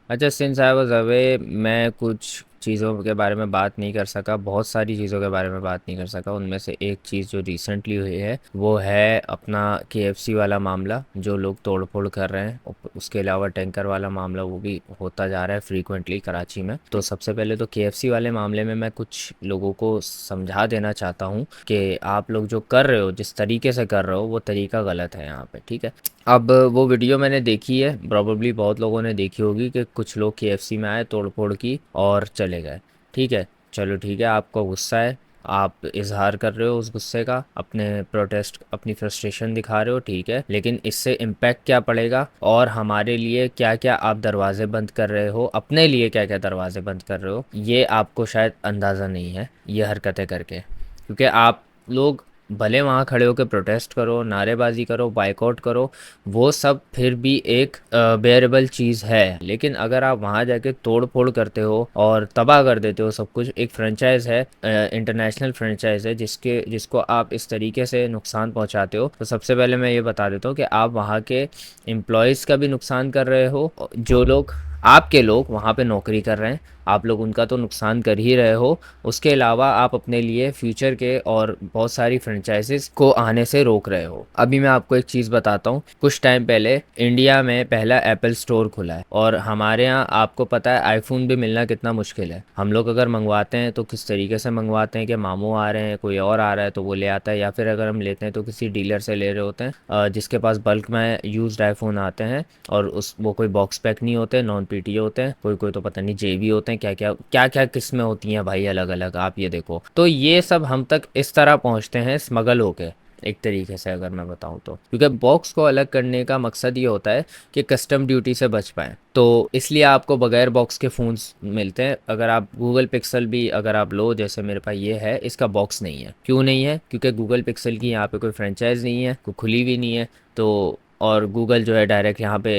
अच्छा, since I was away मैं कुछ चीज़ों के बारे में बात नहीं कर सका, बहुत सारी चीज़ों के बारे में बात नहीं कर सका। उनमें से एक चीज़ जो रिसेंटली हुई है वो है अपना केएफसी वाला मामला, जो लोग तोड़ फोड़ कर रहे हैं। उसके अलावा टैंकर वाला मामला वो भी होता जा रहा है फ्रीक्वेंटली कराची में। तो सबसे पहले तो केएफसी वाले मामले में मैं कुछ लोगों को समझा देना चाहता हूँ कि आप लोग जो कर रहे हो, जिस तरीके से कर रहे हो, वो तरीका गलत है यहाँ पे, ठीक है। अब वो वीडियो मैंने देखी है, प्रॉब्ली बहुत लोगों ने देखी होगी कि कुछ लोग केएफसी में आए, तोड़ फोड़ की और चले गए। ठीक है, चलो ठीक है, आपको गुस्सा है, आप इजहार कर रहे हो उस गुस्से का, अपने प्रोटेस्ट, अपनी फ्रस्ट्रेशन दिखा रहे हो, ठीक है। लेकिन इससे इम्पैक्ट क्या पड़ेगा और हमारे लिए क्या क्या आप दरवाजे बंद कर रहे हो, अपने लिए क्या क्या दरवाजे बंद कर रहे हो, ये आपको शायद अंदाज़ा नहीं है ये हरकतें करके। क्योंकि आप लोग भले वहाँ खड़े होकर प्रोटेस्ट करो, नारेबाजी करो, बाइकआउट करो, वो सब फिर भी एक बेयरेबल चीज़ है। लेकिन अगर आप वहाँ जाके तोड़ फोड़ करते हो और तबाह कर देते हो सब कुछ, एक फ्रेंचाइज है, इंटरनेशनल फ्रेंचाइज है, जिसको आप इस तरीके से नुकसान पहुँचाते हो, तो सबसे पहले मैं ये बता देता हूँ कि आप वहाँ के एम्प्लॉयज़ का भी नुकसान कर रहे हो। जो लोग, आपके लोग वहाँ पे नौकरी कर रहे हैं, आप लोग उनका तो नुकसान कर ही रहे हो। उसके अलावा आप अपने लिए फ्यूचर के और बहुत सारी फ्रेंचाइजीज को आने से रोक रहे हो। अभी मैं आपको एक चीज़ बताता हूँ, कुछ टाइम पहले इंडिया में पहला एप्पल स्टोर खुला है, और हमारे यहाँ आपको पता है आईफोन भी मिलना कितना मुश्किल है। हम लोग अगर मंगवाते हैं तो किस तरीके से मंगवाते हैं कि मामू आ रहे हैं, कोई और आ रहा है तो वो ले आता है, या फिर अगर हम लेते हैं तो किसी डीलर से ले रहे होते हैं जिसके पास बल्क में यूज्ड आईफोन आते हैं, और उस वो कोई बॉक्स पैक नहीं होते, नॉन पीटीए होते हैं, कोई कोई तो पता नहीं जेबी होते हैं, क्या क्या क्या क्या किस्में होती हैं भाई, अलग अलग आप ये देखो। तो ये सब हम तक इस तरह पहुंचते हैं स्मगल होके, एक तरीके से अगर मैं बताऊं तो, क्योंकि बॉक्स को अलग करने का मकसद ये होता है कि कस्टम ड्यूटी से बच पाएँ। तो इसलिए आपको बगैर बॉक्स के फ़ोन्स मिलते हैं। अगर आप गूगल पिक्सल भी अगर आप लो, जैसे मेरे पास ये है, इसका बॉक्स नहीं है। क्यों नहीं है? क्योंकि गूगल पिक्सल की यहाँ पे कोई फ्रेंचाइज नहीं है, कोई खुली भी नहीं है। तो और गूगल जो है डायरेक्ट यहाँ पे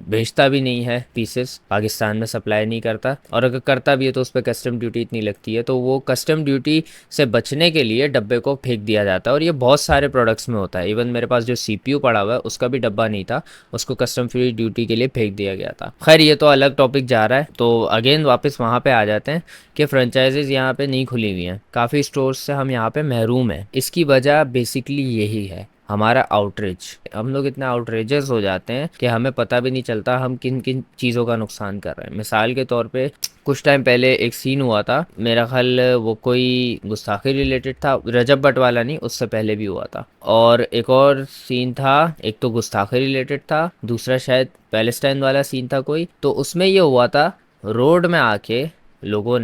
भेजता भी नहीं है पीसेस, पाकिस्तान में सप्लाई नहीं करता, और अगर करता भी है तो उस पर कस्टम ड्यूटी इतनी लगती है, तो वो कस्टम ड्यूटी से बचने के लिए डब्बे को फेंक दिया जाता है। और ये बहुत सारे प्रोडक्ट्स में होता है। इवन मेरे पास जो सीपीयू पड़ा हुआ है उसका भी डब्बा नहीं था, उसको कस्टम फ्री ड्यूटी के लिए फेंक दिया गया था। खैर ये तो अलग टॉपिक जा रहा है। तो अगेन वापस वहाँ पे आ जाते हैं कि फ्रेंचाइजीज यहाँ पे नहीं खुली हुई हैं, काफ़ी स्टोर्स से हम यहाँ पे महरूम हैं। इसकी वजह बेसिकली यही है, हमारा आउटरीच। हम लोग इतना आउटरेजस हो जाते हैं कि हमें पता भी नहीं चलता हम किन किन चीज़ों का नुकसान कर रहे हैं। मिसाल के तौर पे कुछ टाइम पहले एक सीन हुआ था, मेरा ख्याल वो कोई गुस्ताखी रिलेटेड था, रजब भट्ट वाला नहीं, उससे पहले भी हुआ था। और एक और सीन था, एक तो गुस्ताखी रिलेटेड था, दूसरा शायद पैलेस्टाइन वाला सीन था कोई। तो उसमें ये हुआ था, रोड में आके लोगों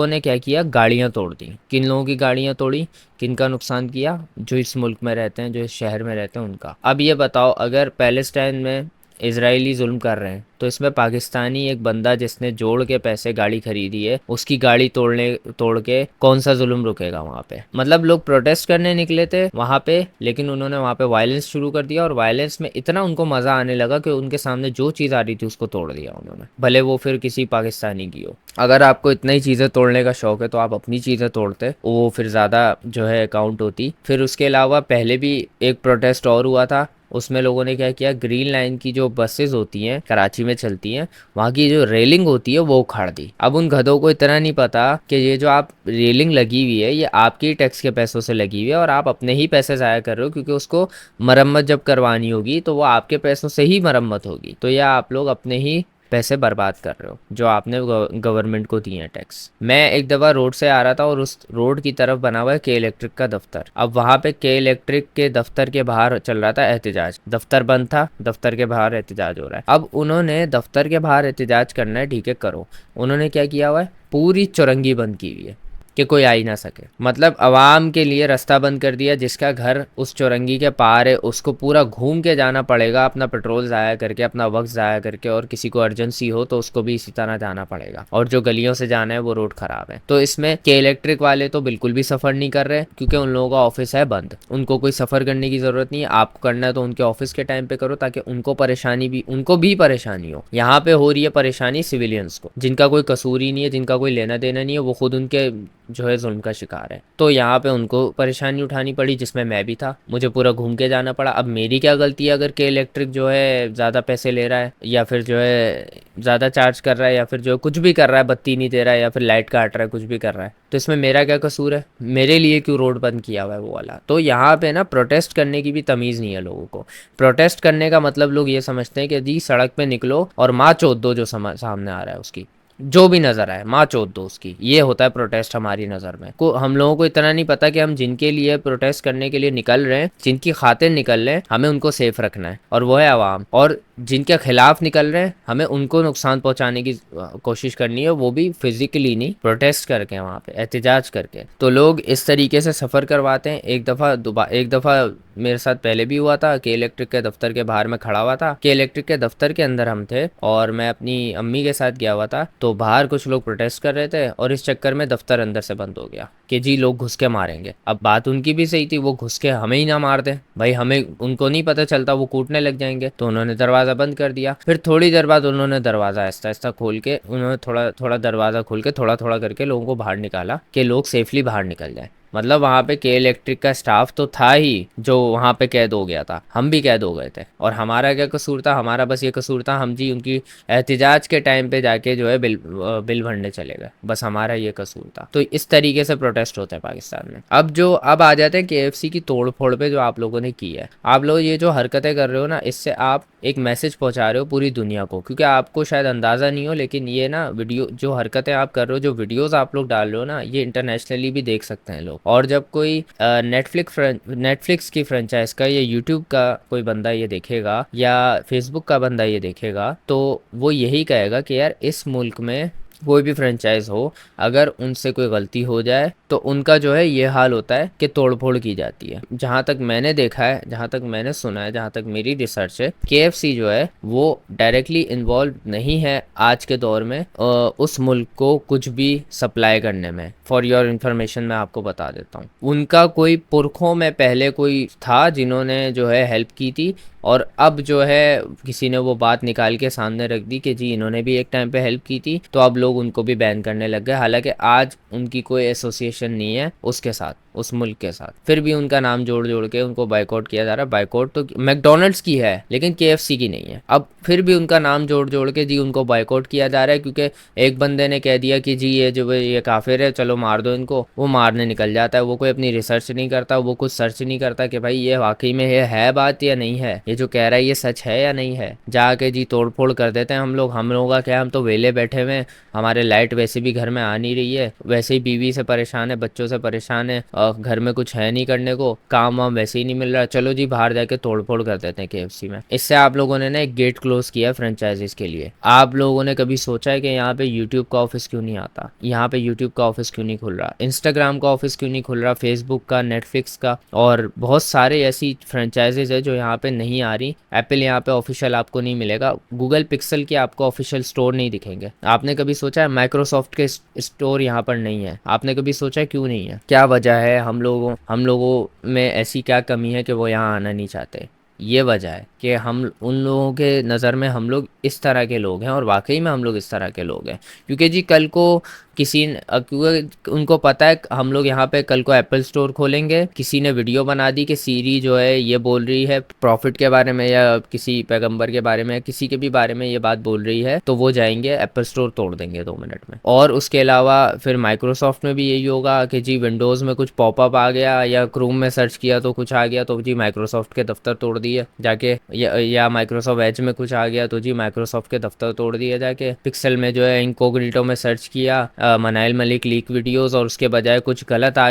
ने क्या किया, गाड़ियां तोड़ दी। किन लोगों की गाड़ियां तोड़ी, किन का नुकसान किया? जो इस मुल्क में रहते हैं, जो इस शहर में रहते हैं, उनका। अब ये बताओ, अगर पैलेस्टाइन में इजरायली जुल्म कर रहे हैं, तो इसमें पाकिस्तानी एक बंदा जिसने जोड़ के पैसे गाड़ी खरीदी है, उसकी गाड़ी तोड़ के कौन सा जुल्म रुकेगा वहाँ पे? मतलब लोग प्रोटेस्ट करने निकले थे वहाँ पे, लेकिन उन्होंने वहाँ पे वायलेंस शुरू कर दिया, और वायलेंस में इतना उनको मजा आने लगा कि उनके सामने जो चीज़ आ रही थी उसको तोड़ दिया उन्होंने, भले वो फिर किसी पाकिस्तानी की हो। अगर आपको इतना ही चीज़ें तोड़ने का शौक है तो आप अपनी चीज़ें तोड़ते, वो फिर ज़्यादा जो है अकाउंट होती। फिर उसके अलावा पहले भी एक प्रोटेस्ट और हुआ था, उसमें लोगों ने क्या किया, ग्रीन लाइन की जो बसेस होती हैं कराची में चलती हैं, वहाँ की जो रेलिंग होती है वो उखाड़ दी। अब उन गधों को इतना नहीं पता कि ये जो आप रेलिंग लगी हुई है ये आपके ही टैक्स के पैसों से लगी हुई है, और आप अपने ही पैसे ज़ाया कर रहे हो, क्योंकि उसको मरम्मत जब करवानी होगी तो वो आपके पैसों से ही मरम्मत होगी। तो यह आप लोग अपने ही पैसे बर्बाद कर रहे हो जो आपने गवर्नमेंट को दिए हैं टैक्स। मैं एक दफ़ा रोड से आ रहा था और उस रोड की तरफ बना हुआ है के इलेक्ट्रिक का दफ्तर। अब वहाँ पे के इलेक्ट्रिक के दफ्तर के बाहर चल रहा था एहतजाज, दफ्तर बंद था, दफ्तर के बाहर एहतजाज हो रहा है। अब उन्होंने दफ्तर के बाहर एहतजाज करना है, ठीक है करो। उन्होंने क्या किया हुआ है, पूरी चौरंगी बंद की हुई है कि कोई आ ही ना सके। मतलब आवाम के लिए रास्ता बंद कर दिया, जिसका घर उस चौरंगी के पार है उसको पूरा घूम के जाना पड़ेगा, अपना पेट्रोल ज़ाया करके, अपना वक्त ज़ाया करके, और किसी को अर्जेंसी हो तो उसको भी इसी तरह जाना पड़ेगा। और जो गलियों से जाना है वो रोड ख़राब है। तो इसमें के इलेक्ट्रिक वाले तो बिल्कुल भी सफ़र नहीं कर रहे, क्योंकि उन लोगों का ऑफिस है बंद, उनको कोई सफ़र करने की ज़रूरत नहीं है। आपको करना है तो उनके ऑफिस के टाइम पे करो, ताकि उनको भी परेशानी हो। यहाँ पे हो रही है परेशानी सिविलियंस को, जिनका कोई कसूर ही नहीं है, जिनका कोई लेना देना नहीं है, वो खुद उनके जो है जुल्म का शिकार है। तो यहाँ पे उनको परेशानी उठानी पड़ी, जिसमें मैं भी था, मुझे पूरा घूम के जाना पड़ा। अब मेरी क्या गलती है अगर के इलेक्ट्रिक जो है ज़्यादा पैसे ले रहा है, या फिर जो है ज़्यादा चार्ज कर रहा है, या फिर जो कुछ भी कर रहा है, बत्ती नहीं दे रहा है, या फिर लाइट काट रहा है, कुछ भी कर रहा है, तो इसमें मेरा क्या कसूर है? मेरे लिए क्यों रोड बंद किया हुआ है वो वाला? तो यहाँ पे ना प्रोटेस्ट करने की भी तमीज़ नहीं है लोगों को। प्रोटेस्ट करने का मतलब लोग ये समझते हैं कि जी सड़क पे निकलो और माँ चोद दो जो सामने आ रहा है उसकी, जो भी नज़र आए माँ चोद दो उसकी। ये होता है प्रोटेस्ट हमारी नज़र में। को हम लोगों को इतना नहीं पता कि हम जिनके लिए प्रोटेस्ट करने के लिए निकल रहे हैं, जिनकी खातिर निकल रहे हैं, हमें उनको सेफ रखना है, और वो है आवाम। और जिनके खिलाफ निकल रहे हैं, हमें उनको नुकसान पहुंचाने की कोशिश करनी है, वो भी फिजिकली नहीं, प्रोटेस्ट करके, वहाँ पे एहतजाज करके। तो लोग इस तरीके से सफ़र करवाते हैं। एक दफ़ा मेरे साथ पहले भी हुआ था कि इलेक्ट्रिक के दफ्तर के बाहर मैं खड़ा हुआ था, कि इलेक्ट्रिक के दफ्तर के अंदर हम थे और मैं अपनी अम्मी के साथ गया हुआ था। तो बाहर कुछ लोग प्रोटेस्ट कर रहे थे और इस चक्कर में दफ्तर अंदर से बंद हो गया कि जी लोग घुस के मारेंगे। अब बात उनकी भी सही थी, वो घुस के हमें ही ना मार दें भाई, हमें उनको नहीं पता चलता, वो कूटने लग जाएंगे। तो उन्होंने दरवाज़ा बंद कर दिया। फिर थोड़ी देर बाद उन्होंने दरवाज़ा आहिस्ता आहिस्ता खोल के, उन्होंने थोड़ा थोड़ा दरवाज़ा खोल के थोड़ा थोड़ा करके लोगों को बाहर निकाला कि लोग सेफली बाहर निकल जाए। मतलब वहाँ पे के इलेक्ट्रिक का स्टाफ तो था ही जो वहाँ पे कैद हो गया था, हम भी कैद हो गए थे। और हमारा क्या कसूर था? हमारा बस ये कसूर था, हम जी उनकी एहतिजाज के टाइम पे जाके जो है बिल भरने चले गए, बस हमारा ये कसूर था। तो इस तरीके से प्रोटेस्ट होते हैं पाकिस्तान में। अब आ जाते हैं केएफसी की तोड़ फोड़ पे जो आप लोगों ने की है। आप लोग ये जो हरकतें कर रहे हो ना, इससे आप एक मैसेज पहुंचा रहे हो पूरी दुनिया को, क्योंकि आपको शायद अंदाज़ा नहीं हो, लेकिन ये ना वीडियो जो हरकतें आप कर रहे हो, जो वीडियोस आप लोग डाल रहे हो ना, ये इंटरनेशनली भी देख सकते हैं लोग। और जब कोई नेटफ्लिक्स की फ्रेंचाइज का या यूट्यूब का कोई बंदा ये देखेगा या फेसबुक का बंदा ये देखेगा, तो वो यही कहेगा कि यार इस मुल्क में कोई भी फ्रेंचाइज हो, अगर उनसे कोई गलती हो जाए तो उनका जो है ये हाल होता है कि तोड़फोड़ की जाती है। जहाँ तक मैंने देखा है, जहाँ तक मैंने सुना है, जहाँ तक मेरी रिसर्च है, केएफसी जो है वो डायरेक्टली इन्वॉल्व नहीं है आज के दौर में उस मुल्क को कुछ भी सप्लाई करने में। फॉर योर इन्फॉर्मेशन मैं आपको बता देता हूँ, उनका कोई पुरखों में पहले कोई था जिन्होंने जो है हेल्प की थी, और अब जो है किसी ने वो बात निकाल के सामने रख दी कि जी इन्होंने भी एक टाइम पे हेल्प की थी, तो अब लोग उनको भी बैन करने लग गए। हालांकि आज उनकी कोई एसोसिएशन नहीं है उसके साथ, उस मुल्क के साथ, फिर भी उनका नाम जोड़ जोड़ के उनको बाइकआउट किया जा रहा है। बाइकआउट तो मैकडोनल्ड्स की है लेकिन केएफसी की नहीं है। अब फिर भी उनका नाम जोड़ जोड़ के जी उनको बाइकआउट किया जा रहा है, क्योंकि एक बंदे ने कह दिया कि जी ये काफिर है, चलो मार दो इनको। वो मारने निकल जाता है, वो कोई अपनी रिसर्च नहीं करता, वो कुछ सर्च नहीं करता कि भाई ये वाकई में ये है बात या नहीं है, ये जो कह रहा है ये सच है या नहीं है। जाके जी तोड़ फोड़ कर देते हैं हम लोग। हम लोगों का क्या, हम तो वेले बैठे हुए हैं, हमारे लाइट वैसे भी घर में आ नहीं रही है, वैसे ही बीवी से परेशान है, बच्चों से परेशान है, और घर में कुछ है नहीं करने को, काम वाम वैसे ही नहीं मिल रहा, चलो जी बाहर जाके तोड़ फोड़ कर देते हैं केएफसी में। इससे आप लोगों ने ना एक गेट क्लोज किया फ्रेंचाइजीज के लिए। आप लोगों ने कभी सोचा है कि यहाँ पे यूट्यूब का ऑफिस क्यों नहीं आता, यहाँ पे यूट्यूब का ऑफिस क्यों नहीं खुल रहा, इंस्टाग्राम का ऑफिस क्यों नहीं खुल रहा, फेसबुक का, नेटफ्लिक्स का, और बहुत सारे ऐसी फ्रेंचाइजीज है जो यहाँ पे नहीं आ रही। एप्पल यहाँ पे ऑफिशियल आपको नहीं मिलेगा, गूगल पिक्सल के आपको ऑफिशियल स्टोर नहीं दिखेंगे। आपने कभी सोचा है माइक्रोसॉफ्ट के स्टोर यहाँ पर नहीं है? आपने कभी सोचा है क्यों नहीं है? क्या वजह है? हम लोगों में ऐसी क्या कमी है कि वो यहाँ आना नहीं चाहते? ये वजह है कि हम उन लोगों के नज़र में हम लोग इस तरह के लोग हैं, और वाकई में हम लोग इस तरह के लोग हैं। क्योंकि जी कल को क्योंकि उनको पता है हम लोग यहाँ पे कल को एप्पल स्टोर खोलेंगे, किसी ने वीडियो बना दी कि सीरी जो है ये बोल रही है प्रॉफिट के बारे में, या किसी पैगंबर के बारे में, किसी के भी बारे में ये बात बोल रही है, तो वो जाएंगे एप्पल स्टोर तोड़ देंगे 2 मिनट में। और उसके अलावा फिर माइक्रोसॉफ्ट में भी यही होगा कि जी विंडोज़ में कुछ पॉपअप आ गया, या क्रोम में सर्च किया तो कुछ आ गया, तो जी माइक्रोसॉफ्ट के दफ्तर तोड़ दिए जाके, या माइक्रोसॉफ्ट एज में कुछ आ गया तो जी माइक्रोसॉफ्ट के दफ्तर तोड़ दिए जाके। पिक्सल में जो है इनकॉग्निटो में सर्च किया मनाइल मलिक लीक वीडियोस, और उसके बजाय कुछ गलत आ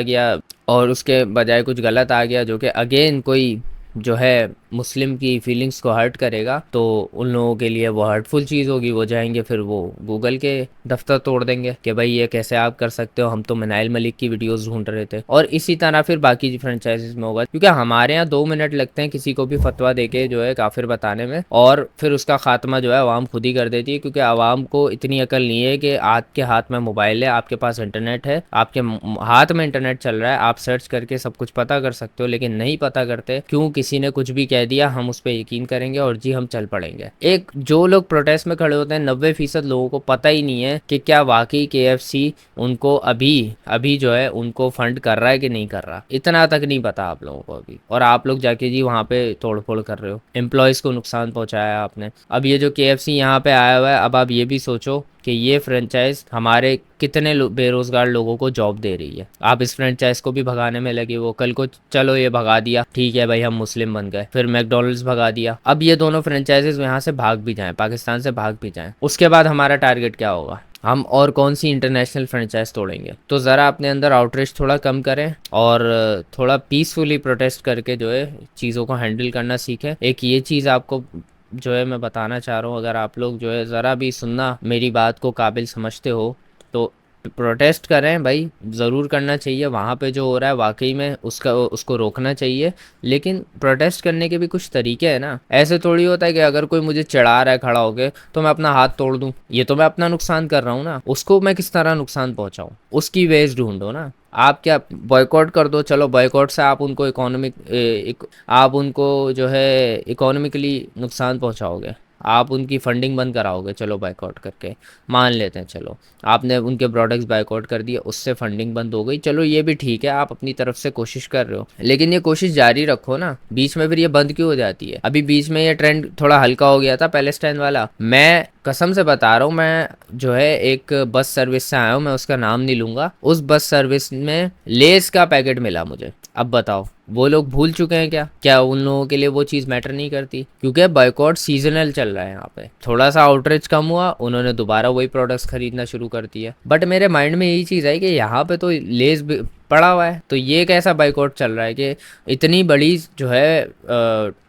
गया, जो कि अगेन कोई जो है मुस्लिम की फीलिंग्स को हर्ट करेगा, तो उन लोगों के लिए वो हर्टफुल चीज़ होगी। वो जाएंगे फिर वो गूगल के दफ्तर तोड़ देंगे कि भाई ये कैसे आप कर सकते हो, हम तो मनाइल मलिक की वीडियोस ढूंढ रहे थे। और इसी तरह फिर बाकी फ्रेंचाइजीज में होगा, क्योंकि हमारे यहाँ 2 मिनट लगते हैं किसी को भी फतवा देके जो है काफिर बताने में, और फिर उसका खात्मा जो है आवाम खुद ही कर देती है। क्योंकि आवाम को इतनी अकल नहीं है कि आपके हाथ में मोबाइल है, आपके पास इंटरनेट है, आपके हाथ में इंटरनेट चल रहा है, आप सर्च करके सब कुछ पता कर सकते हो, लेकिन नहीं पता करते। क्यों? किसी ने कुछ भी कह कह दिया हम उस पर यकीन करेंगे और जी हम चल पड़ेंगे। एक जो लोग प्रोटेस्ट में खड़े होते हैं 90% लोगों को पता ही नहीं है कि क्या वाकई KFC उनको अभी अभी जो है उनको फंड कर रहा है कि नहीं कर रहा, इतना तक नहीं पता आप लोगों को अभी। और आप लोग जाके जी वहाँ पे तोड़ फोड़ कर रहे हो, एम्प्लॉयज़ को नुकसान पहुँचाया आपने। अब ये जो KFC यहाँ पे आया हुआ है, अब आप ये भी सोचो कि ये फ्रेंचाइज हमारे कितने बेरोजगार लोगों को जॉब दे रही है। आप इस फ्रेंचाइज को भी भगाने में लगे वो, कल को चलो ये भगा दिया, ठीक है भाई हम मुस्लिम बन गए, फिर मैकडोनल्ड्स भगा दिया। अब ये दोनों फ्रेंचाइजेज यहाँ से भाग भी जाएं, पाकिस्तान से भाग भी जाएं, उसके बाद हमारा टारगेट क्या होगा? हम और कौन सी इंटरनेशनल फ्रेंचाइज तोड़ेंगे? तो ज़रा अपने अंदर आउटरीच थोड़ा कम करें और थोड़ा पीसफुली प्रोटेस्ट करके जो है चीज़ों को हैंडल करना सीखें। एक ये चीज़ आपको जो है मैं बताना चाह रहा हूँ, अगर आप लोग जो है ज़रा भी सुनना मेरी बात को काबिल समझते हो तो प्रोटेस्ट करें भाई, ज़रूर करना चाहिए। वहाँ पे जो हो रहा है वाकई में उसको रोकना चाहिए, लेकिन प्रोटेस्ट करने के भी कुछ तरीके हैं ना। ऐसे थोड़ी होता है कि अगर कोई मुझे चिढ़ा रहा है खड़ा होके तो मैं अपना हाथ तोड़ दूँ, ये तो मैं अपना नुकसान कर रहा हूँ ना। उसको मैं किस तरह नुकसान पहुँचाऊँ, उसकी वेज ढूंढो ना। आप क्या बॉयकॉट कर दो, चलो बॉयकॉट से आप उनको आप उनको जो है इकोनॉमिकली नुकसान पहुंचाओगे, आप उनकी फंडिंग बंद कराओगे, चलो बाइकआउट करके मान लेते हैं। चलो आपने उनके प्रोडक्ट्स बाइकआउट कर दिए, उससे फंडिंग बंद हो गई, चलो ये भी ठीक है, आप अपनी तरफ से कोशिश कर रहे हो, लेकिन ये कोशिश जारी रखो ना। बीच में फिर ये बंद क्यों हो जाती है? अभी बीच में ये ट्रेंड थोड़ा हल्का हो गया था पैलेस्टाइन वाला, मैं कसम से बता रहा हूँ, मैं जो है एक बस सर्विस से आया हूँ, मैं उसका नाम नहीं लूँगा, उस बस सर्विस में लेस का पैकेट मिला मुझे। अब बताओ वो लोग भूल चुके हैं क्या उन लोगों के लिए वो चीज़ मैटर नहीं करती? क्योंकि बॉयकॉट सीजनल चल रहा है यहाँ पे, थोड़ा सा आउटरीच कम हुआ, उन्होंने दोबारा वही प्रोडक्ट्स खरीदना शुरू कर दिया। बट मेरे माइंड में यही चीज़ है कि यहाँ पे तो लेस पड़ा हुआ है, तो ये कैसा बाइकआउट चल रहा है कि इतनी बड़ी जो है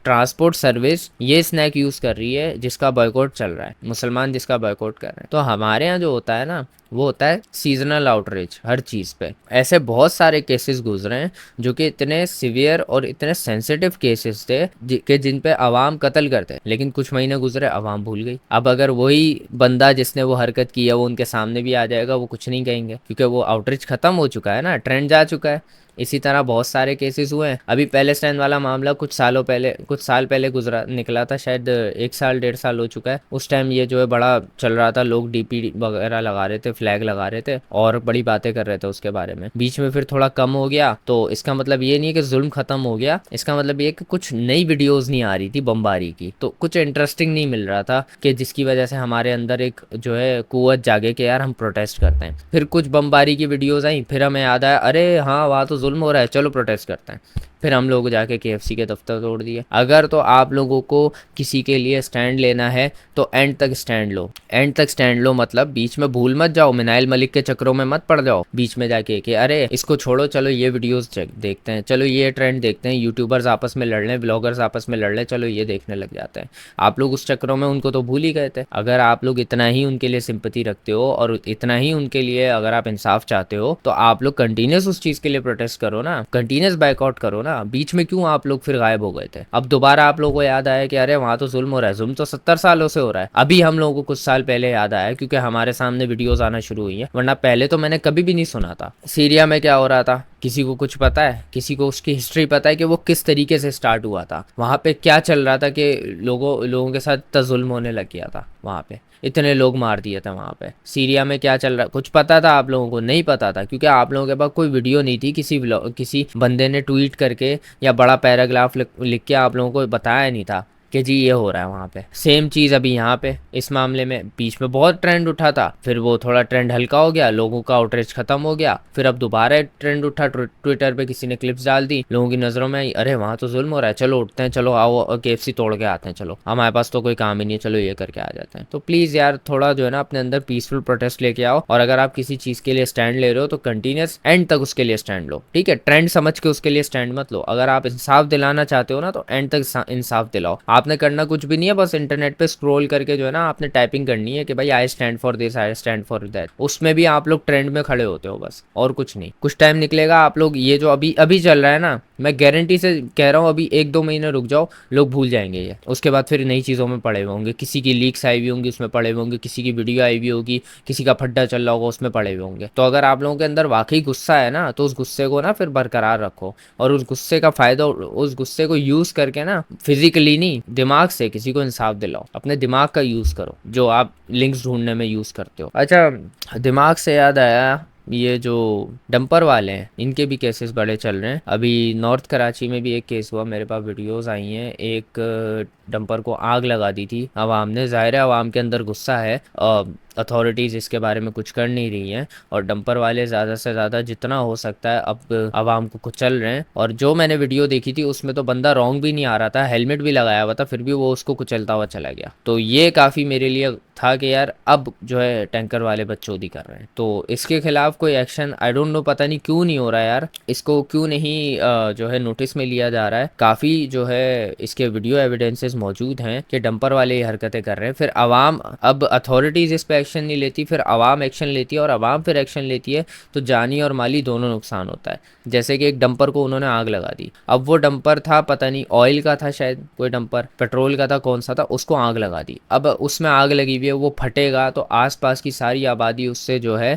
ट्रांसपोर्ट सर्विस ये स्नैक यूज़ कर रही है जिसका बाइकआउट चल रहा है, मुसलमान जिसका बाइकआउट कर रहे हैं। तो हमारे यहाँ जो होता है ना वो होता है सीजनल आउटरीच हर चीज़ पे। ऐसे बहुत सारे केसेस गुजरे हैं जो कि इतने सिवियर और इतने सेंसिटिव केसेस थे कि जिन पे आवाम कत्ल करते, लेकिन कुछ महीने गुजरे आवाम भूल गई। अब अगर वही बंदा जिसने वो हरकत की है वो उनके सामने भी आ जाएगा, वो कुछ नहीं कहेंगे क्योंकि वो आउटरीच खत्म हो चुका है ना, ट्रेंड जा चुका है। इसी तरह बहुत सारे केसेस हुए हैं। अभी पैलेस्टाइन वाला मामला कुछ साल पहले गुजरा निकला था, शायद 1 साल 1.5 साल हो चुका है। उस टाइम ये जो है बड़ा चल रहा था, लोग DP वगैरह लगा रहे थे, फ्लैग लगा रहे थे और बड़ी बातें कर रहे थे उसके बारे में। बीच में फिर थोड़ा कम हो गया, तो इसका मतलब ये नहीं है कि जुल्म खत्म हो गया, इसका मतलब ये कि कुछ नई वीडियोस नहीं आ रही थी बमबारी की, तो कुछ इंटरेस्टिंग नहीं मिल रहा था कि जिसकी वजह से हमारे अंदर एक जो है कुव्वत जागे कि यार हम प्रोटेस्ट करते हैं। फिर कुछ बमबारी की वीडियोस आई, फिर हमें याद आया अरे हाँ वहाँ तो जुल्म हो रहा है, चलो प्रोटेस्ट करते हैं। फिर हम लोग जाके KFC के दफ्तर तोड़ दिए। अगर तो आप लोगों को किसी के लिए स्टैंड लेना है तो एंड तक स्टैंड लो, एंड तक स्टैंड लो, मतलब बीच में भूल मत जाओ, मिनाइल मलिक के चक्रों में मत पड़ जाओ बीच में जाके कि अरे इसको छोड़ो, चलो ये वीडियोस देखते हैं, चलो ये ट्रेंड देखते हैं, यूट्यूबर्स आपस में लड़ लें, ब्लॉगर्स आपस में लड़ लें, चलो ये देखने लग जाते हैं। आप लोग उस चक्रों में उनको तो भूल ही गए थे। अगर आप लोग इतना ही उनके लिए सिंपैथी रखते हो और इतना ही उनके लिए अगर आप इंसाफ चाहते हो तो आप लोग कंटिन्यूस उस चीज़ के लिए प्रोटेस्ट करो ना, कंटिन्यूस बाइकआउट करो ना। बीच में क्यों आप लोग फिर गायब हो गए थे? अब दोबारा आप लोगों को याद आया कि अरे वहाँ तो जुल्म हो रहा है, जुल्म तो 70 सालों से हो रहा है। अभी हम लोगों को कुछ साल पहले याद आया क्योंकि हमारे सामने वीडियोस आना शुरू हुई हैं, वरना पहले तो मैंने कभी भी नहीं सुना था। सीरिया में क्या हो रहा था किसी को कुछ पता है? किसी को उसकी हिस्ट्री पता है कि वो किस तरीके से स्टार्ट हुआ था? वहाँ पे क्या चल रहा था कि लोगों के साथ जुल्म होने लग गया था? वहाँ पे इतने लोग मार दिए थे। वहाँ पे सीरिया में क्या चल रहा कुछ पता था आप लोगों को? नहीं पता था, क्योंकि आप लोगों के पास कोई वीडियो नहीं थी, किसी बंदे ने ट्वीट करके या बड़ा पैराग्राफ लिख के आप लोगों को बताया नहीं था कि जी ये हो रहा है वहाँ पे। सेम चीज़ अभी यहाँ पे इस मामले में बीच में बहुत ट्रेंड उठा था, फिर वो थोड़ा ट्रेंड हल्का हो गया, लोगों का आउटरीच खत्म हो गया, फिर अब दोबारा ट्रेंड उठा, ट्विटर पे किसी ने क्लिप्स डाल दी, लोगों की नज़रों में आई अरे वहाँ तो जुल्म हो रहा है, चलो उठते हैं, चलो आओ KFC तोड़ के आते हैं, चलो हमारे पास तो कोई काम ही नहीं है, चलो ये करके आ जाते हैं। तो प्लीज़ यार थोड़ा जो है ना अपने अंदर पीसफुल प्रोटेस्ट लेके आओ, और अगर आप किसी चीज़ के लिए स्टैंड ले रहे हो तो कंटिन्यूस एंड तक उसके लिए स्टैंड लो, ठीक है? ट्रेंड समझ के उसके लिए स्टैंड मत लो। अगर आप इंसाफ दिलाना चाहते हो ना तो एंड तक इंसाफ दिलाओ। आपने करना कुछ भी नहीं है, बस इंटरनेट पे स्क्रॉल करके जो है ना आपने टाइपिंग करनी है कि भाई I stand for this, I stand for that. उसमें भी आप लोग ट्रेंड में खड़े होते हो बस, और कुछ नहीं। कुछ टाइम निकलेगा आप लोग, ये जो अभी अभी चल रहा है ना, मैं गारंटी से कह रहा हूँ अभी 1-2 महीने रुक जाओ, लोग भूल जाएंगे ये। उसके बाद फिर नई चीज़ों में पड़े हुए होंगे, किसी की लीक्स आई हुई होंगी उसमें पड़े हुए होंगे, किसी की वीडियो आई हुई होगी, किसी का फड्डा चल रहा होगा उसमें पड़े हुए होंगे। तो अगर आप लोगों के अंदर वाकई गुस्सा है ना, तो उस गुस्से को ना फिर बरकरार रखो, और उस गुस्से का फायदा, उस गुस्से को यूज करके ना, फिजिकली नहीं, दिमाग से किसी को इंसाफ दिलाओ। अपने दिमाग का यूज करो जो आप लिंक्स ढूंढने में यूज करते हो। अच्छा, दिमाग से याद आया, ये जो डंपर वाले हैं इनके भी केसेस बड़े चल रहे हैं। अभी नॉर्थ कराची में भी एक केस हुआ, मेरे पास वीडियोस आई हैं। एक डंपर को आग लगा दी थी अवाम ने। ज़ाहिर है अवाम के अंदर गुस्सा है, अथॉरिटीज़ इसके बारे में कुछ कर नहीं रही हैं, और डंपर वाले ज़्यादा से ज़्यादा जितना हो सकता है अब आवाम को कुचल रहे हैं। और जो मैंने वीडियो देखी थी उसमें तो बंदा रॉन्ग भी नहीं आ रहा था, हेलमेट भी लगाया हुआ था, फिर भी वो उसको कुचलता हुआ चला गया। तो ये काफ़ी मेरे लिए था कि यार अब जो है टैंकर वाले बकचोदी कर रहे हैं, तो इसके खिलाफ कोई एक्शन आई डोंट नो, पता नहीं क्यों नहीं हो रहा है यार। इसको क्यों नहीं जो है नोटिस में लिया जा रहा है। काफ़ी जो है इसके वीडियो एविडेंसेस मौजूद हैं कि डंपर वाले ये हरकतें कर रहे हैं, फिर आवाम, अब अथॉरिटीज़ इस पर एक्शन नहीं लेती, फिर आवाम एक्शन लेती है, और आवाम फिर एक्शन लेती है, तो जानी और माली दोनों नुकसान होता है। जैसे कि एक डंपर को उन्होंने आग लगा दी, अब वो डंपर था पता नहीं ऑयल का था, शायद कोई डंपर पेट्रोल का था, कौन सा था, उसको आग लगा दी। अब उसमें आग लगी हुई है, वो फटेगा तो आसपास की सारी आबादी उससे जो है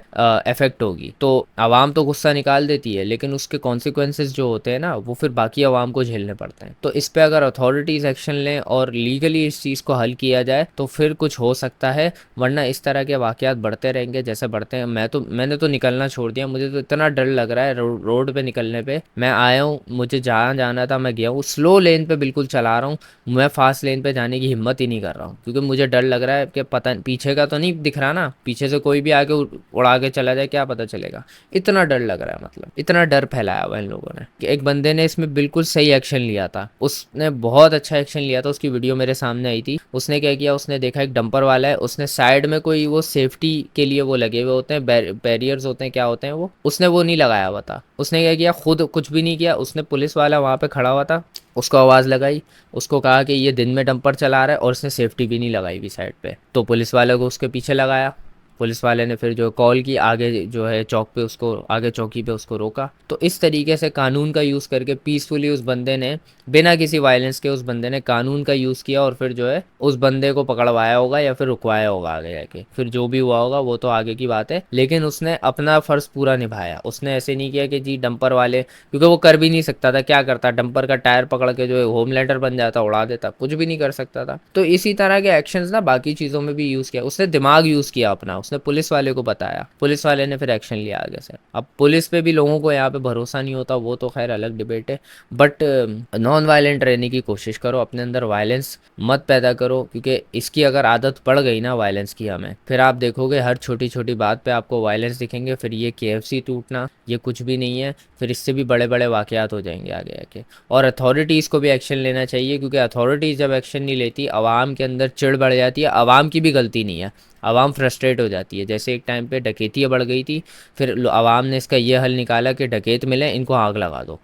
इफेक्ट होगी। तो आवाम तो गुस्सा निकाल देती है, लेकिन उसके कॉन्सिक्वेंसेस जो होते हैं ना, वो फिर बाकी आवाम को झेलने पड़ते हैं। तो इस पे अगर अथॉरिटीज़ एक्शन लें और लीगली इस चीज़ को हल किया जाए तो फिर कुछ हो सकता है, वरना इस तरह के वाक़यात बढ़ते रहेंगे जैसे बढ़ते हैं। मैंने तो निकलना छोड़ दिया, मुझे तो इतना डर लग रहा है रोड पे निकलने पे। मैं आया हूँ, मुझे जहाँ जाना था मैं गया हूँ, स्लो लेन पे बिल्कुल चला रहा हूँ, मैं फास्ट लेन पे जाने की हिम्मत ही नहीं कर रहा हूँ, क्योंकि मुझे डर लग रहा है कि पता पीछे का तो नहीं दिख रहा ना, पीछे से कोई भी आके उड़ा के चला जाए, क्या पता चलेगा। इतना डर लग रहा है, मतलब इतना डर फैलाया हुआ इन लोगों ने कि एक बंदे ने इसमें बिल्कुल सही एक्शन लिया था, उसने बहुत अच्छा एक्शन लिया था, उसकी वीडियो मेरे सामने आई थी। उसने क्या किया, उसने देखा एक डंपर वाला है, उसने साइड में कोई वो सेफ्टी के लिए वो लगे हुए होते हैं, बैरियर्स होते हैं, क्या होते हैं वो, उसने वो नहीं लगाया हुआ था। उसने क्या किया, खुद कुछ भी नहीं किया, उसने पुलिस वाला वहाँ पे खड़ा हुआ था, उसको आवाज़ लगाई, उसको कहा कि ये दिन में डंपर चला रहा है, और उसने सेफ्टी भी नहीं लगाई हुई साइड पे। तो पुलिस वाले को उसके पीछे लगाया, पुलिस वाले ने फिर जो कॉल की आगे जो है चौक पे, उसको आगे चौकी पे उसको रोका। तो इस तरीके से कानून का यूज़ करके पीसफुली उस बंदे ने, बिना किसी वायलेंस के, उस बंदे ने कानून का यूज़ किया, और फिर जो है उस बंदे को पकड़वाया होगा या फिर रुकवाया होगा आगे जाके, फिर जो भी हुआ होगा वो तो आगे की बात है। लेकिन उसने अपना फ़र्ज़ पूरा निभाया, उसने ऐसे नहीं किया कि जी डंपर वाले, क्योंकि वो कर भी नहीं सकता था, क्या करता, डंपर का टायर पकड़ के जो है होमलैंडर बन जाता, उड़ा देता, कुछ भी नहीं कर सकता था। तो इसी तरह के एक्शंस ना बाकी चीज़ों में भी यूज़ किया, उसने दिमाग यूज़ किया अपना, उसने पुलिस वाले को बताया, पुलिस वाले ने फिर एक्शन लिया आगे से। अब पुलिस पे भी लोगों को यहाँ पे भरोसा नहीं होता, वो तो खैर अलग डिबेट है, बट नॉन वायलेंट रहने की कोशिश करो, अपने अंदर वायलेंस मत पैदा करो, क्योंकि इसकी अगर आदत पड़ गई ना वायलेंस की हमें, फिर आप देखोगे हर छोटी छोटी बात पे आपको वायलेंस दिखेंगे, फिर ये KFC टूटना ये कुछ भी नहीं है, फिर इससे भी बड़े बड़े वाकयात हो जाएंगे आगे आके। और अथॉरिटीज़ को भी एक्शन लेना चाहिए, क्योंकि अथॉरिटीज़ जब एक्शन नहीं लेती, आवाम के अंदर चिढ़ बढ़ जाती है, आवाम की भी गलती नहीं है, आवाम फ्रस्ट्रेट हो जाती है। जैसे एक टाइम पे डकैतियाँ बढ़ गई थी, फिर आवाम ने इसका ये हल निकाला कि डकैत मिले इनको आग लगा दो,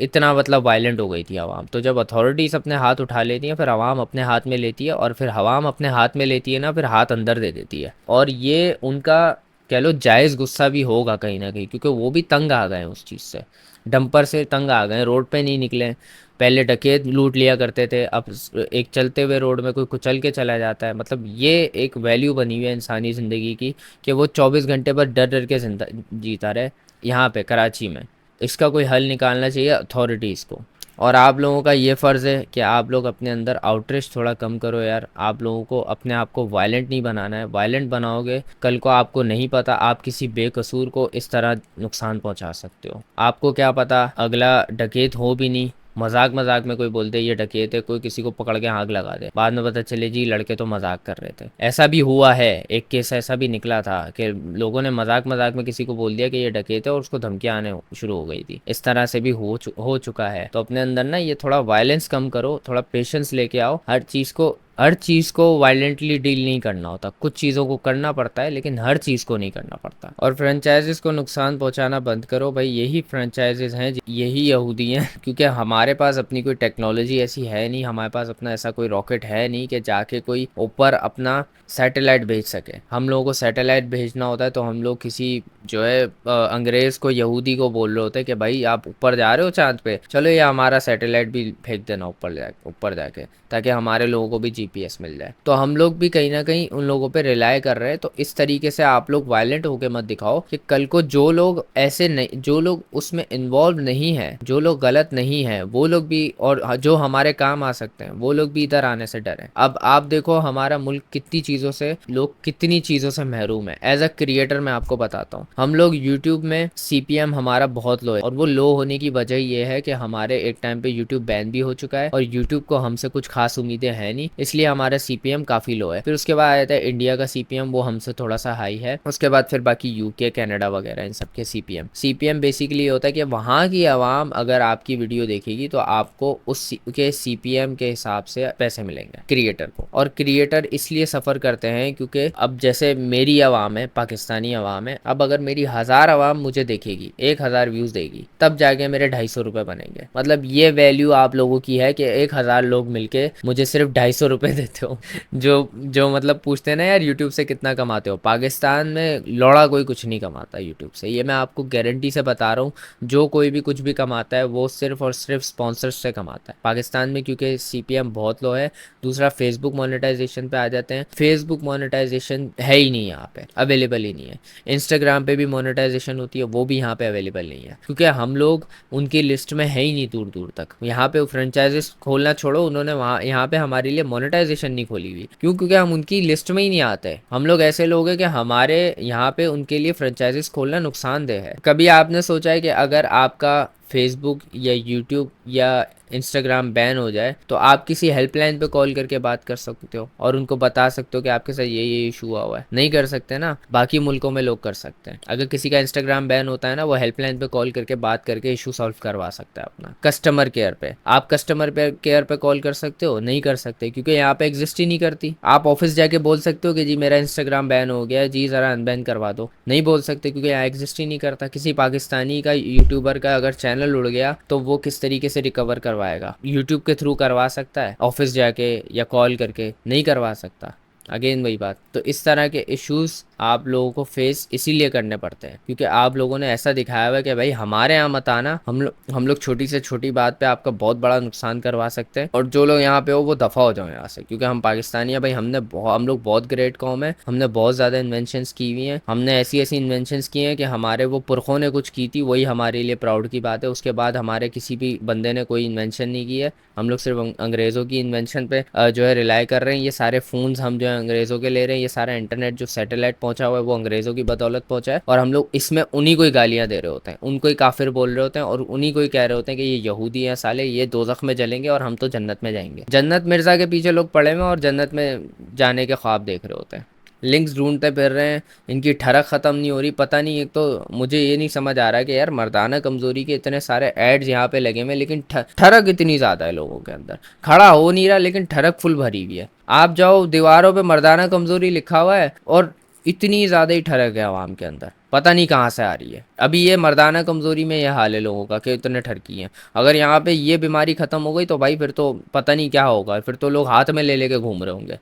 इतना मतलब वायलेंट हो गई थी आवाम। तो जब अथॉरिटीज़ अपने हाथ उठा लेती हैं, फिर आवाम अपने हाथ में लेती है, और फिर आवाम अपने हाथ में लेती है ना, फिर हाथ अंदर दे देती है। और ये उनका कह लो जायज़ गुस्सा भी होगा कहीं ना कहीं, क्योंकि वो भी तंग आ गए उस चीज़ से, डंपर से तंग आ गए, रोड पे नहीं निकले। पहले डकैत लूट लिया करते थे, अब एक चलते हुए रोड में कोई कुचल के चला जाता है। मतलब ये एक वैल्यू बनी हुई है इंसानी ज़िंदगी की, कि वो 24 घंटे पर डर डर के जिंदा जीता रहे यहाँ पे कराची में। इसका कोई हल निकालना चाहिए अथॉरिटीज़ को, और आप लोगों का ये फ़र्ज़ है कि आप लोग अपने अंदर आउटरीच थोड़ा कम करो यार। आप लोगों को अपने आप को वायलेंट नहीं बनाना है, वायलेंट बनाओगे कल को आपको नहीं पता आप किसी बेकसूर को इस तरह नुकसान पहुंचा सकते हो। आपको क्या पता अगला डकैत हो भी नहीं, मजाक मजाक में कोई बोल दे ये डकैत है, कोई किसी को पकड़ के आग लगा दे, बाद में पता चले जी लड़के तो मजाक कर रहे थे। ऐसा भी हुआ है, एक केस ऐसा भी निकला था कि लोगों ने मजाक मजाक में किसी को बोल दिया कि ये डकैत है, और उसको धमकियां आने शुरू हो गई थी। इस तरह से भी हो चुका है। तो अपने अंदर ना ये थोड़ा वायलेंस कम करो, थोड़ा पेशेंस लेके आओ, हर चीज़ को हर चीज़ को वायलेंटली डील नहीं करना होता, कुछ चीज़ों को करना पड़ता है लेकिन हर चीज़ को नहीं करना पड़ता। और फ्रेंचाइजीज को नुकसान पहुंचाना बंद करो भाई, यही फ्रेंचाइजीज हैं, यही यहूदी हैं क्योंकि हमारे पास अपनी कोई टेक्नोलॉजी ऐसी है नहीं, हमारे पास अपना ऐसा कोई रॉकेट है नहीं कि जाके कोई ऊपर अपना सैटेलाइट भेज सके। हम लोगों को सैटेलाइट भेजना होता है तो हम लोग किसी जो है अंग्रेज़ को, यहूदी को बोल रहे होते हैं कि भाई आप ऊपर जा रहे हो चांद पे, चलो ये हमारा सैटेलाइट भी फेंक देना ऊपर जाके ताकि हमारे लोगों को भी जीपीएस मिल जाए। तो हम लोग भी कहीं ना कहीं उन लोगों पे रिलाय कर रहे हैं। तो इस तरीके से आप लोग वायलेंट होके मत दिखाओ कि कल को जो लोग ऐसे नहीं, जो लोग उसमें इन्वॉल्व नहीं है, जो लोग गलत नहीं है, वो लोग भी, और जो हमारे काम आ सकते हैं, वो लोग भी इधर आने से डरे। अब आप देखो हमारा मुल्क कितनी चीज़ों से, लोग कितनी चीज़ों से महरूम है। एज अ क्रिएटर मैं आपको बताता हूँ, हम लोग यूट्यूब में सीपीएम हमारा बहुत लो है, और वो लो होने की वजह ये है कि हमारे एक टाइम पे यूट्यूब बैन भी हो चुका है और यूट्यूब को हमसे कुछ खास उम्मीदें हैं नहीं, इसलिए हमारा सीपीएम काफ़ी लो है। फिर उसके बाद आता है इंडिया का सीपीएम, वो हमसे थोड़ा सा हाई है। उसके बाद फिर बाकी यूके, कनाडा वगैरह इन सब के सीपीएम बेसिकली ये होता है कि वहाँ की आवाम अगर आपकी वीडियो देखेगी तो आपको उस के सीपीएम के हिसाब से पैसे मिलेंगे क्रिएटर को। और क्रिएटर इसलिए सफ़र करते हैं क्योंकि अब जैसे मेरी आवाम है, पाकिस्तानी आवाम है, अब अगर मेरी 1000 आवाम मुझे देखेगी, 1000 व्यूज़ देगी, तब जाके मेरे 250 रुपये बनेंगे। मतलब ये वैल्यू आप लोगों की है कि 1000 लोग मिलके मुझे सिर्फ 250 रुपये देते हो। जो जो मतलब पूछते हैं ना यार यूट्यूब से कितना कमाते हो, पाकिस्तान में लौड़ा कोई कुछ नहीं कमाता यूट्यूब से, ये मैं आपको गारंटी से बता रहा हूँ। जो कोई भी कुछ भी कमाता है वो सिर्फ और सिर्फ स्पॉन्सर्स से कमाता है पाकिस्तान में, क्योंकि सीपीएम बहुत लो है। दूसरा, फेसबुक मोनेटाइजेशन पे आ जाते हैं, फेसबुक मोनेटाइजेशन है ही नहीं यहाँ पे, अवेलेबल ही नहीं है। इंस्टाग्राम पे भी मोनेटाइजेशन होती है, वो भी यहाँ पे अवेलेबल नहीं है, क्योंकि हम लोग उनकी लिस्ट में है ही नहीं दूर दूर तक। यहाँ पे फ्रेंचाइजेस खोलना छोड़ो, उन्होंने वहाँ यहाँ पे हमारे लिए मोनेटाइजेशन नहीं खोली हुई, क्यों? क्योंकि हम उनकी लिस्ट में ही नहीं आते। हम लोग ऐसे लोग हैं कि हमारे यहाँ पे उनके लिए फ्रेंचाइजेस खोलना नुकसानदेह है। कभी आपने सोचा है कि अगर आपका फेसबुक या यूट्यूब या इंस्टाग्राम बैन हो जाए तो आप किसी हेल्पलाइन पे कॉल करके बात कर सकते हो और उनको बता सकते हो कि आपके साथ ये इशू हुआ है? नहीं कर सकते ना। बाकी मुल्कों में लोग कर सकते हैं। अगर किसी का इंस्टाग्राम बैन होता है ना, वो हेल्पलाइन पे कॉल करके बात करके इशू सॉल्व करवा सकता है अपना। कस्टमर केयर पे आप कस्टमर केयर पे कॉल कर सकते हो? नहीं कर सकते, क्योंकि यहाँ पे एग्जिस्ट ही नहीं करती। आप ऑफिस जाके बोल सकते हो कि जी मेरा इंस्टाग्राम बैन हो गया, जी ज़रा अनबैन करवा दो? नहीं बोल सकते, क्योंकि यहाँ एग्जिस्ट ही नहीं करता। किसी पाकिस्तानी का, यूट्यूबर का अगर चैनल उड़ गया तो वो किस तरीके से रिकवर करवाएगा? यूट्यूब के थ्रू करवा सकता है, ऑफिस जाके या कॉल करके नहीं करवा सकता। अगेन वही बात। तो इस तरह के इश्यूज आप लोगों को फेस इसीलिए करने पड़ते हैं क्योंकि आप लोगों ने ऐसा दिखाया हुआ है कि भाई हमारे यहाँ मत आना, हम लोग छोटी से छोटी बात पे आपका बहुत बड़ा नुकसान करवा सकते हैं, और जो लोग यहाँ पे हो वो दफ़ा हो जाओ यहाँ से, क्योंकि हम पाकिस्तानी हैं भाई। हम लोग बहुत ग्रेट कौम है, हमने बहुत ज़्यादा इन्वेंशंस की हुई हैं, हमने ऐसी ऐसी इन्वेंशंस की हैं कि हमारे वो पुरखों ने कुछ की थी, वही हमारे लिए प्राउड की बात है। उसके बाद हमारे किसी भी बंदे ने कोई इन्वेंशन नहीं की है। हम लोग सिर्फ अंग्रेज़ों की इन्वेंशन पे जो है रिलाई कर रहे हैं। ये सारे फ़ोन्स हम जो है अंग्रेज़ों के ले रहे हैं, ये सारा इंटरनेट जो सैटेलाइट पहुंचा हुआ है वो अंग्रेज़ों की बदौलत पहुंचा है, और हम लोग इसमें उन्हीं को ही गालियां दे रहे होते हैं, उनको ही काफिर बोल रहे होते हैं, और उन्हीं को ही कह रहे होते हैं कि ये यहूदी हैं साले, ये दोज़ख में जलेंगे और हम तो जन्नत में जाएंगे। जन्नत मिर्ज़ा के पीछे लोग पड़े हुए और जन्नत में जाने के ख्वाब देख रहे होते हैं, लिंक्स ढूंढते फिर रहे हैं। इनकी ठरक ख़त्म नहीं हो रही। पता नहीं, एक तो मुझे ये नहीं समझ आ रहा है कि यार मर्दाना कमज़ोरी के इतने सारे एड्स यहाँ पे लगे हुए, लेकिन ठरक इतनी ज़्यादा है लोगों के अंदर। खड़ा हो नहीं रहा लेकिन ठरक फुल भरी हुई है। आप जाओ दीवारों पे मर्दाना कमज़ोरी लिखा हुआ है और इतनी ज़्यादा ही ठरक है आवाम के अंदर, पता नहीं कहाँ से आ रही है। अभी ये मर्दाना कमज़ोरी में यह हाल है लोगों का कि इतने ठरकी हैं। अगर यहाँ पे ये बीमारी ख़त्म हो गई तो भाई फिर तो पता नहीं क्या होगा, फिर तो लोग हाथ में ले लेके घूम रहे होंगे।